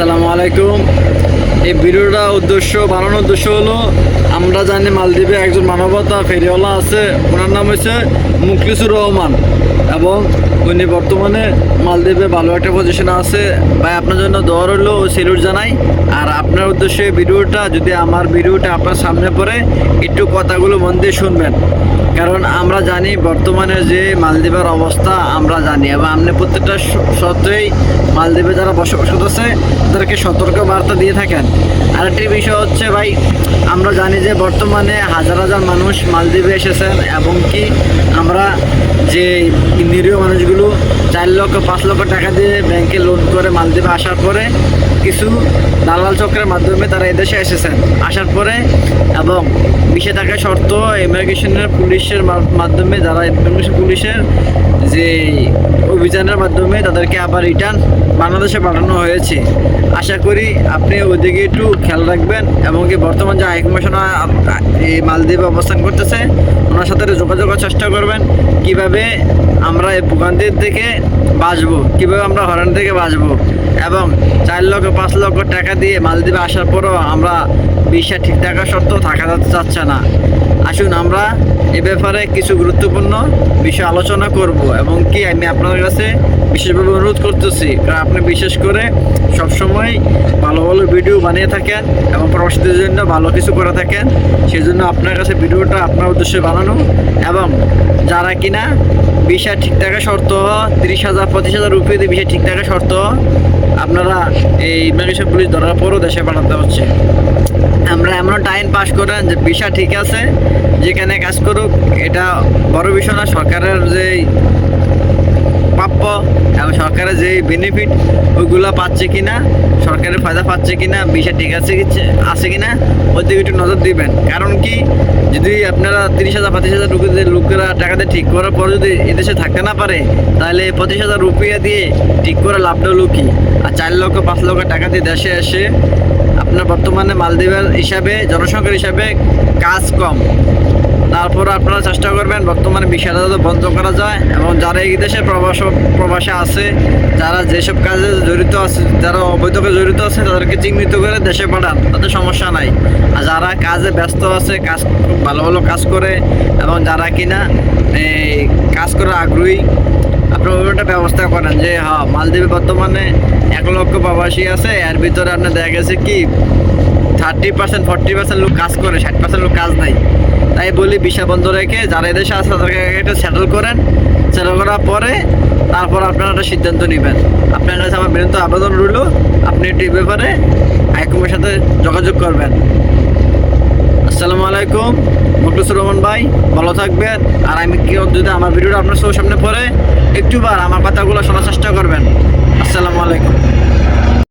আসসালামু আলাইকুম। এই ভিডিওটা বানানোর উদ্দেশ্য হলো, আমরা জানি মালদ্বীপে একজন মানবতা ফেরিওয়ালা আছে, ওনার নাম হচ্ছে মুখলিসুর রহমান, এবং উনি বর্তমানে মালদ্বীপে ভালো একটা পজিশনে আছে। ভাই, আপনার জন্য দোয়া রইল ও সেলুট জানাই। আর আপনার উদ্দেশ্যে ভিডিওটা, যদি আমার ভিডিওটা আপনার সামনে পড়ে, একটু কথাগুলো মন দিয়ে শুনবেন। কারণ আমরা জানি বর্তমানে যে মালদ্বীপের অবস্থা আমরা জানি, এবং আপনি প্রত্যেকটা সত্ত্বেই মালদ্বীপে যারা বসবাস করতেছে তাদেরকে সতর্ক বার্তা দিয়ে থাকেন। আরেকটি বিষয় হচ্ছে ভাই, আমরা জানি যে বর্তমানে হাজার হাজার মানুষ মালদ্বীপে এসেছেন, এবং কি আমরা যে নিরীহ মানুষগুলো 4 লক্ষ 5 লক্ষ টাকা দিয়ে ব্যাংকে লোন করে মালদ্বীপে আসার পরে কিছু দালাল চক্রের মাধ্যমে তারা এদেশে এসেছেন। আসার পরে এবং বিষে থাকা শর্ত ইমিগ্রেশনের পুলিশের মাধ্যমে, যারা ইমিগ্রেশন পুলিশের যে অভিযানের মাধ্যমে তাদেরকে আবার রিটার্ন বাংলাদেশে পাঠানো হয়েছে। আশা করি আপনি ওইদিকে একটু খেয়াল রাখবেন, এবং কি বর্তমান যে হাই কমিশনার এই মালদ্বীপে অবস্থান করতেছে ওনার সাথে যোগাযোগ করার চেষ্টা করবেন, কিভাবে আমরা এই ভোগান্তির থেকে বাঁচবো, কীভাবে আমরা হরান থেকে বাঁচবো। এবং 4 লক্ষ 5 লক্ষ টাকা দিয়ে মালদ্বীপে আসার পরও আমরা ভিসা ঠিক থাকা সত্ত্বেও থাকা যাচ্ছে না। আসুন আমরা এ ব্যাপারে কিছু গুরুত্বপূর্ণ বিষয় আলোচনা করব, এবং কি আমি আপনার কাছে বিশেষভাবে অনুরোধ করতেছি, কারণ আপনি বিশেষ করে সবসময় ভালো ভালো ভিডিও বানিয়ে থাকেন এবং প্রবাসীদের জন্য ভালো কিছু করে থাকেন। সেই জন্য আপনার কাছে ভিডিওটা আপনার উদ্দেশ্যে বানানো। এবং যারা কিনা ভিসা ঠিক থাকা শর্ত 30,000 25,000 রুপিয়ে দিয়ে ভিসা ঠিক থাকা শর্ত আপনারা এই ইমিগ্রেশন পুলিশ ধরার পরও দেশে পাঠাতে হচ্ছে। আমরা এমন টাইম পাস করেন যে ভিসা ঠিক আছে, যেখানে কাজ করুক, এটা বড় বিষয় না। সরকারের যে প্রাপ্য এবং সরকারের যে বেনিফিট ওইগুলো পাচ্ছে কিনা, সরকারের ফায়দা পাচ্ছে কিনা, ভিসা ঠিক আছে কিনা, ওই দিকে একটু নজর দিবেন। কারণ কি, যদি আপনারা 30,000 35,000 লোকেরা টাকা দিয়ে ঠিক করার পর যদি এদেশে থাকতে না পারে, তাহলে 25,000 রুপিয়া দিয়ে ঠিক করে লাভটা হলো কি? আর 4 লক্ষ 5 লক্ষ টাকা দিয়ে দেশে এসে আপনার বর্তমানে মালদ্বীপের হিসাবে, জনসংখ্যার হিসাবে কাজ কম, তারপর আপনারা চেষ্টা করবেন বর্তমানে ভিসাটা যাতে বন্ধ করা যায়। এবং যারা এই দেশে প্রবাসে আছে, যারা যেসব কাজে জড়িত আছে, যারা অবৈধকে জড়িত আছে, তাদেরকে চিহ্নিত করে দেশে পাঠান, তাতে সমস্যা নাই। আর যারা কাজে ব্যস্ত আছে, কাজ ভালো ভালো কাজ করে, এবং যারা কিনা এই কাজ করার আগ্রহী, আপনার ওইটা ব্যবস্থা করেন যে হ্যাঁ, মালদ্বীপে বর্তমানে 1 লক্ষ প্রবাসী আছে, এর ভিতরে আপনার দেখা গেছে কি 30% 40% লোক কাজ করে, 60% লোক কাজ নাই। তাই বলি, ভিসা বন্ধ রেখে যারা এদেশে আছে তাদেরকে একটা সেটেল করেন। সেটেল করার পরে তারপর আপনারা একটা সিদ্ধান্ত নেবেন। আপনার কাছে আমার বিনীত আবেদন রইল, আপনি একটু এই ব্যাপারে হাইকমের সাথে যোগাযোগ করবেন। আসসালামু আলাইকুম, মুখলিসুর রহমান ভাই, ভালো থাকবেন। আর আমি যদি আমার ভিডিওটা আপনার সামনে পড়ে, একটুবার আমার কথাগুলো শোনার চেষ্টা করবেন। আসসালামু আলাইকুম।